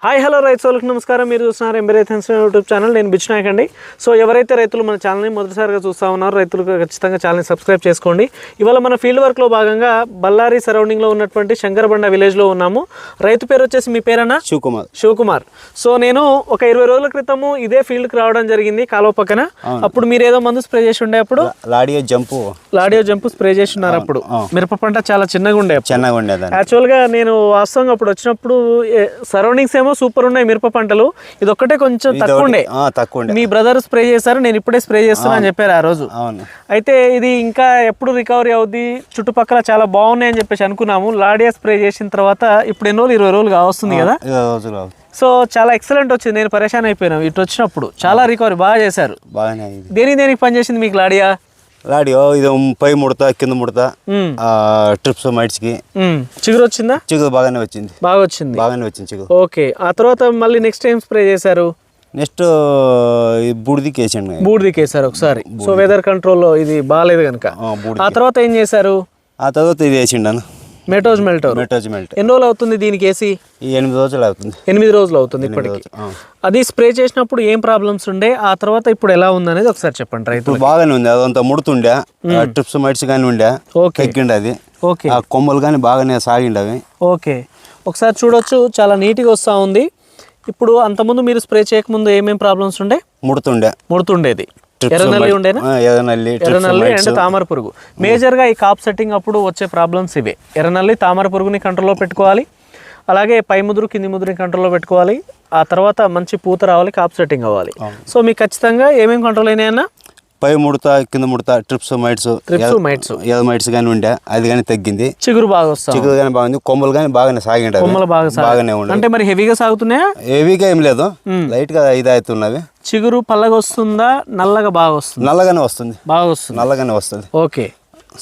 Hi hello రైతు సోదరులకు నమస్కారం. మీరు చూస్తున్నారు ఎంబీరైతన్స్ యూట్యూబ్ ఛానల్. నేను బిచ్నాయక్ అండి. సో ఎవరైతే రైతులు మన ఛానల్ని మొదటిసారిగా చూస్తూ ఉన్నారో రైతులు ఖచ్చితంగా ఛానల్ని సబ్స్క్రైబ్ చేసుకోండి. ఇవాళ మన ఫీల్డ్ వర్క్లో భాగంగా బళ్ళారి సరౌండింగ్లో ఉన్నటువంటి శంకరబండ విలేజ్లో ఉన్నాము. రైతు పేరు వచ్చేసి మీ పేరన్నా? శివకుమార్. సో నేను ఒక 20 రోజుల క్రితము ఇదే ఫీల్డ్కి రావడం జరిగింది కాలువ పక్కన. అప్పుడు మీరు ఏదో మందు స్ప్రే చేసి ఉండే, అప్పుడు లాడియో జంపు స్ప్రే చేసి ఉన్నారు. అప్పుడు మిరప పంట చాలా చిన్నగా ఉండే. యాక్చువల్గా నేను వాస్తవంగా అప్పుడు వచ్చినప్పుడు సరౌండింగ్స్ ఏమో సూపర్ ఉన్నాయి మిరప పంటలు, ఇది ఒక్కటే కొంచెం తక్కువ ఉండే. మీ బ్రదర్ స్ప్రే చేశారు, నేను ఇప్పుడే స్ప్రే చేస్తున్నా అని చెప్పారు ఆ రోజు. అయితే ఇది ఇంకా ఎప్పుడు రికవరీ అవుద్ది, చుట్టుపక్కల చాలా బాగున్నాయి అని చెప్పేసి అనుకున్నాము. లాడియా స్ప్రే చేసిన తర్వాత ఇప్పుడు ఎన్నో 20 రోజులు వస్తుంది కదా. సో చాలా ఎక్సలెంట్ వచ్చింది. నేను పరేషాన్ అయిపోయినాను ఇటు వచ్చినప్పుడు. చాలా రికవరీ బాగా చేశారు. దేనికి పని చేసింది మీకు లాడియా? ఇది పై ముడత కింద ముడత ట్రిప్స్ మైట్స్ కి చిగురు వచ్చిందా? చిగురు బాగానే వచ్చింది చిగురు. ఓకే, ఆ తర్వాత మళ్ళీ నెక్స్ట్ టైం స్ప్రే చేశారు? నెక్స్ట్ బూడిదికి వేసారు ఒకసారి. సో వెదర్ కంట్రోల్ ఇది బాగాలేదు కనుక ఆ తర్వాత ఏం చేశారు? ఆ తర్వాత ఇది వేసిండాను మెటోజ్ మెల్ట్. ఎన్ని రోజులు అవుతుంది దీనికి వేసి? 8 రోజులు అవుతుంది. 8 రోజులు అవుతుంది ఇప్పటికి. అది స్ప్రే చేసినప్పుడు ఏం ప్రాబ్లమ్స్ ఉండే, ఆ తర్వాత ఇప్పుడు ఎలా ఉంది అనేది ఒకసారి చెప్పండి. రైతు బాగానే ఉంది, అదంతా ముడుతుండే, ట్రిప్స్ మైట్స్ కానీ ఉండే, ఎక్కిండే అది. ఓకే, ఆ కొమ్మలు కానీ బాగానే సాగిండే అవి. ఓకే, ఒకసారి చూడొచ్చు, చాలా నీట్గా వస్తూ ఉంది. ఇప్పుడు అంతకుముందు మీరు స్ప్రే చేయకముందు ఏమేమి ప్రాబ్లమ్స్ ఉండే? ముడుతుండేది. ఎర్రనల్లి ఉండేనా? ఎర్రనల్లి అండ్ తామర పురుగు. మేజర్గా ఈ కాప్ సెట్టింగ్ అప్పుడు వచ్చే ప్రాబ్లమ్స్ ఇవే. ఎర్రనల్లి, తామర పురుగుని కంట్రోల్లో పెట్టుకోవాలి. అలాగే పై ముదురు కింది ముదురుని కంట్రోల్లో పెట్టుకోవాలి. ఆ తర్వాత మంచి పూత రావాలి, కాప్ సెట్టింగ్ అవ్వాలి. సో మీకు ఖచ్చితంగా ఏమేమి కంట్రోల్ అయినాయన్నా? పై ముడత కింద ముడత ట్రిప్స్ మైట్స్ కానీ ఉండే, అది కానీ తగ్గింది. చిగురు బాగా వస్తుంది, చిగురు కానీ బాగుంది, కొమ్మలు కానీ బాగానే సాగిండే. బాగానే ఉండే. అంటే మరి హెవీగా సాగుతున్నాయా? హెవీగా ఏం లేదు, లైట్ గా ఇది అవుతున్నవి. చిగురు పల్లగా వస్తుందా, నల్లగా బాగా వస్తుంది? నల్లగానే వస్తుంది. ఓకే,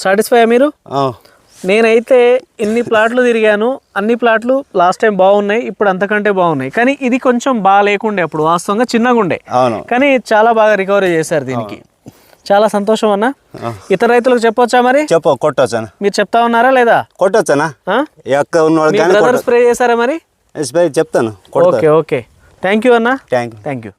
సాటిస్ఫై మీరు? నేనైతే ఎన్ని ప్లాట్లు తిరిగాను, అన్ని ప్లాట్లు లాస్ట్ టైం బాగున్నాయి, ఇప్పుడు అంతకంటే బాగున్నాయి. కానీ ఇది కొంచెం బాగా లేకుండే, అప్పుడు వాస్తవంగా చిన్నగా ఉండే. కానీ చాలా బాగా రికవరీ చేశారు దీనికి. చాలా సంతోషం అన్న. ఇతర రైతులకు చెప్పొచ్చా మరి? కొట్టొచ్చా? మీరు చెప్తా ఉన్నారా లేదా? కొట్టొచ్చానా? స్ప్రే చేశారా మరి? చెప్తాను. ఓకే, థ్యాంక్ యూ అన్న. Thank you.